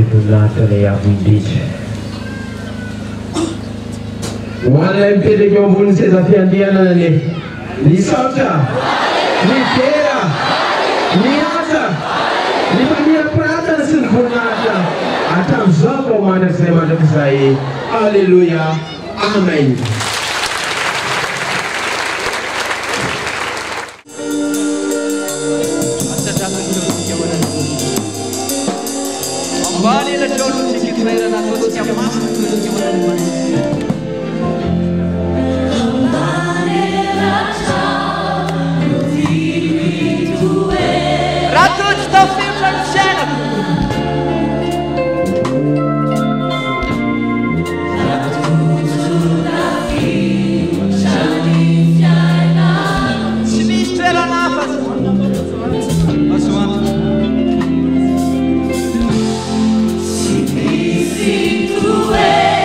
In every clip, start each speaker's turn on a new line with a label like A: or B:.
A: donata lay avo indrindra. Hoan'ilay mipetraka eo ambony seza fiandianana ny saotra, ny vera, ny asa, ny famirapiratana sy ny voninahitra hatramin'izao vao mandrakizay mandrakizay. Alleluia, amen.
B: Away.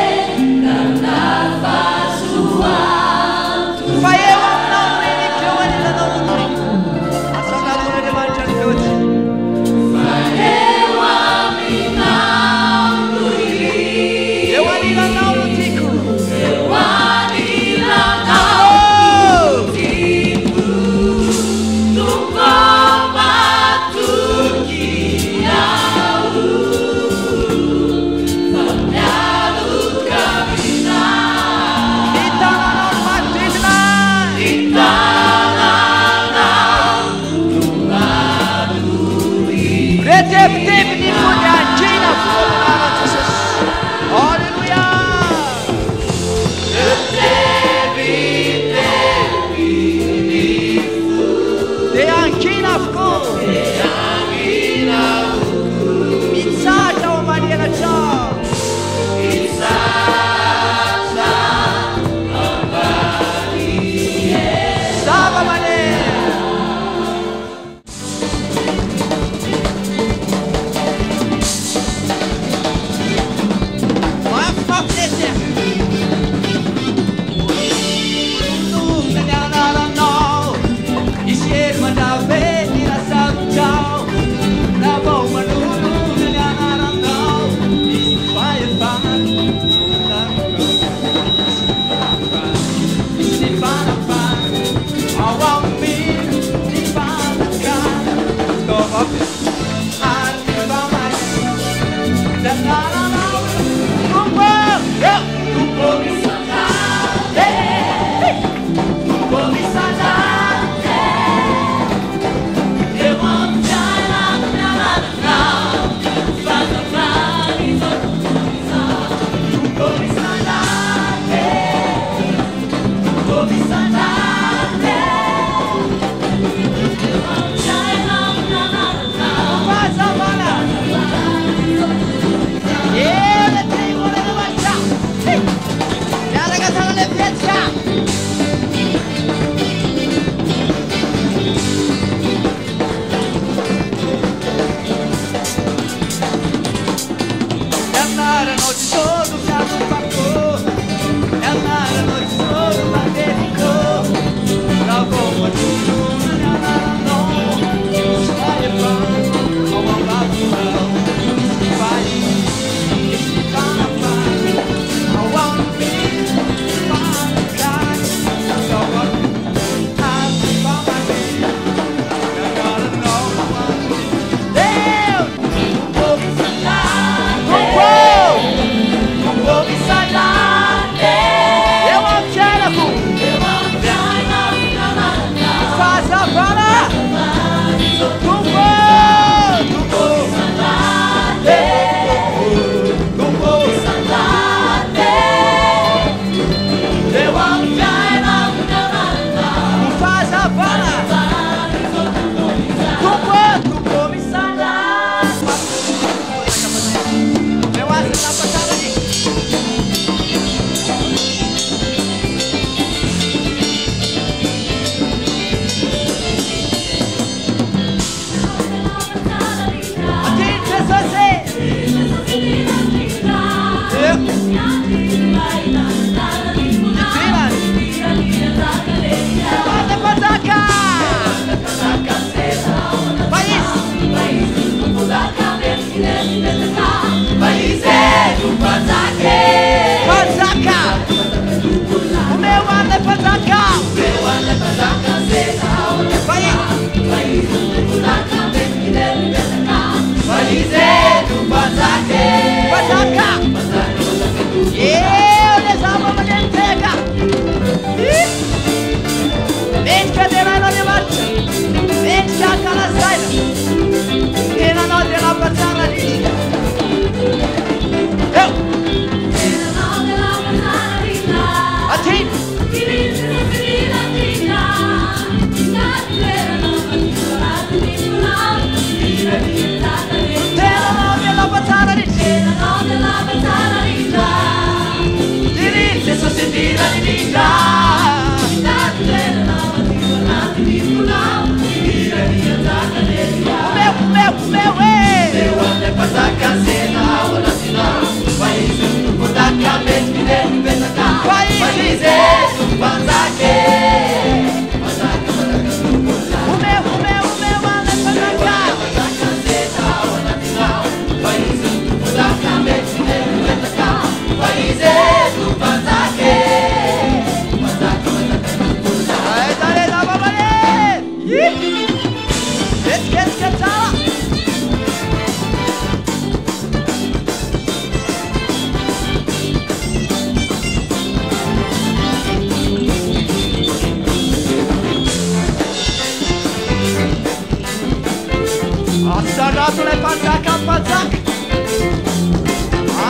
B: rato lay panzaka amin'ny panzaka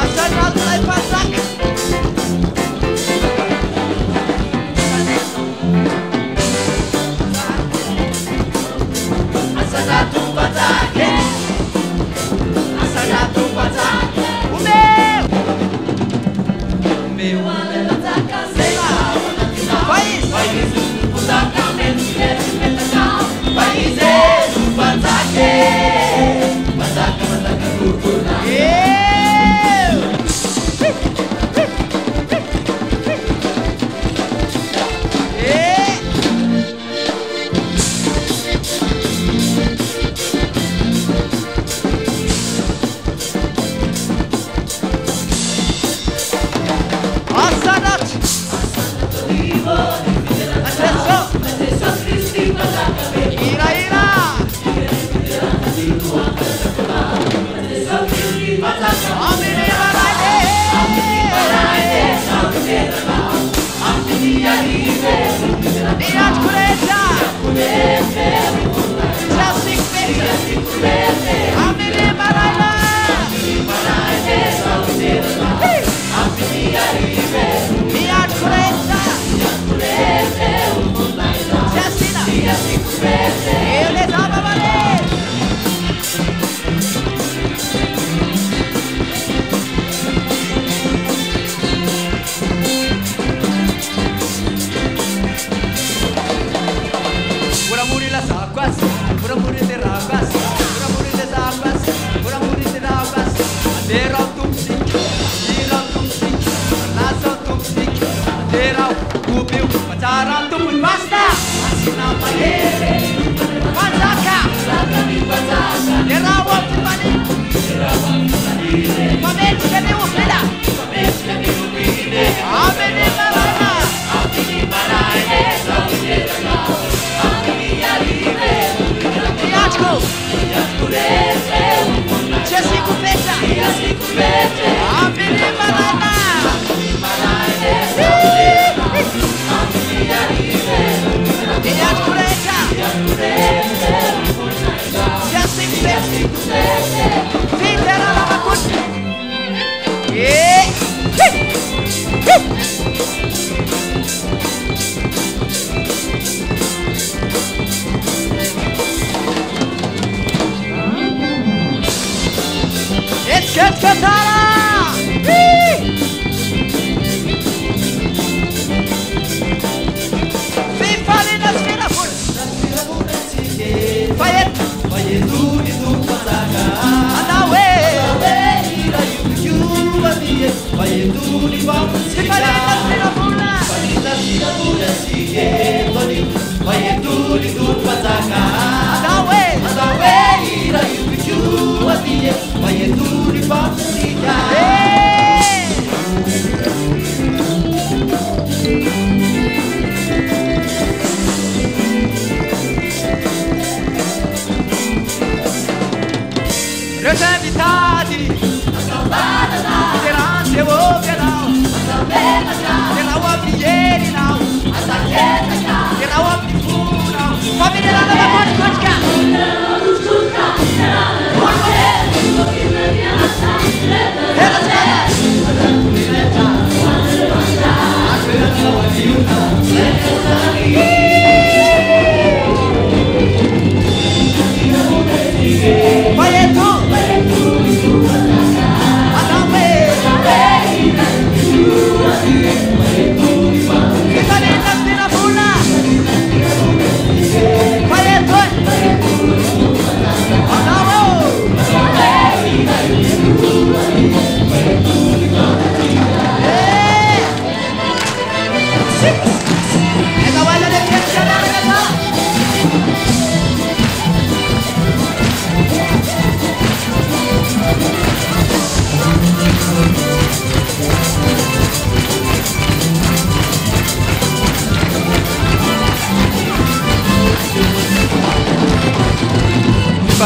B: asany rato lay panzaka asanato panzaka asanato panzaka meu panzaka sei lá país panzaka país panzaka panzaka panzaka kurkuna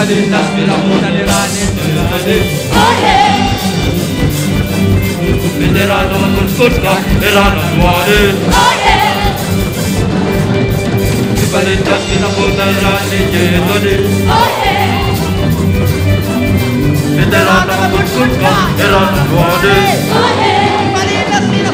C: Lindas pela puta de rane, veterano con scorta e rana muore. Lindas pela puta de rane, banderana mengusungkan Erana Duade.
B: Palitas sila.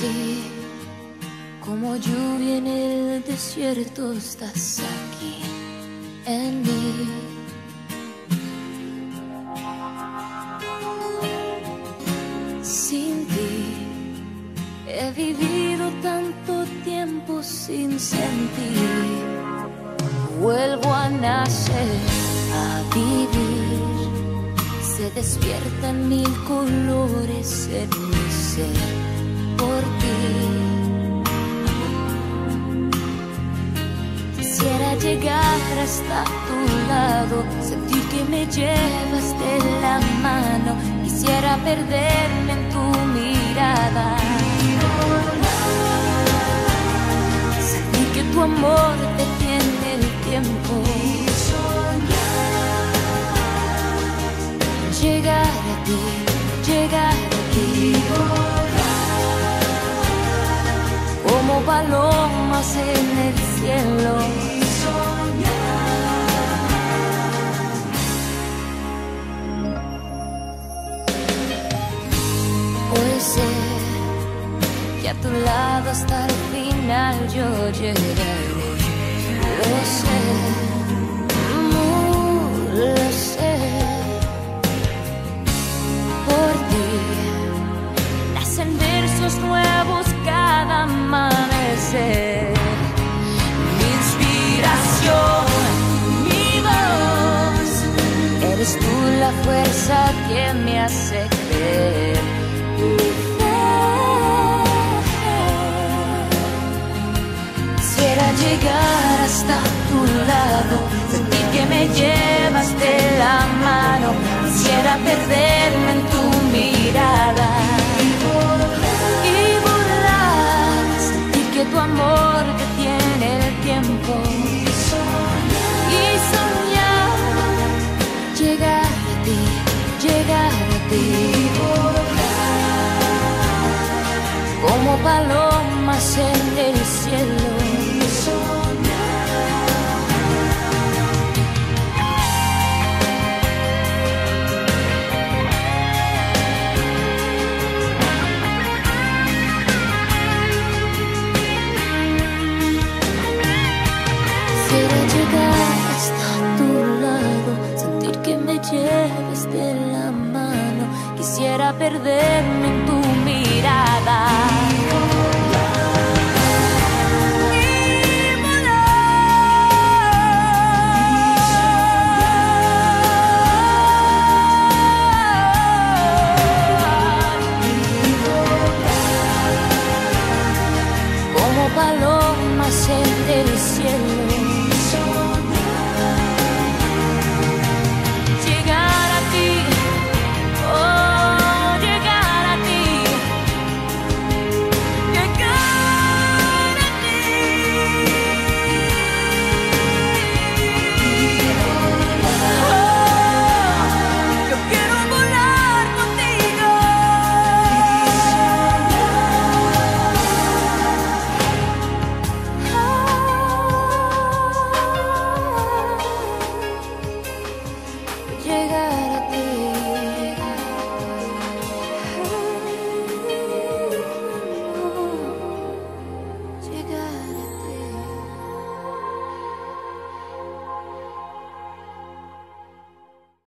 D: así como lluvia en el desierto, estás aquí en mí. Sin ti he vivido tanto tiempo sin sentir. Vuelvo a nacer, a vivir. Se despiertan mil colores en mi ser por ti. Quisiera llegar hasta tu lado, sentir que me llevas de la mano. Quisiera perderme en tu mirada, sentir que tu amor detiene el tiempo. Llegar a ti, llegar a ti, como palomas en el cielo. Hoy sé que a tu lado hasta el final yo llegaré. Lo sé, lo sé. Por ti nacen versos nuevos cada amanecer. Mi inspiración, mi voz, eres tú la fuerza que me hace creer. Mi fe. Quisiera llegar hasta tu lado, sentir que me llevas de la mano. Quisiera perderme en tu mirada y volar, sentir que tu amor detiene el tiempo y soñar, llegar a ti, llegar a ti, como palomas en el cielo. Llegar hasta tu lado, sentir que me lleves de la mano. Quisiera perderme en tu mirada.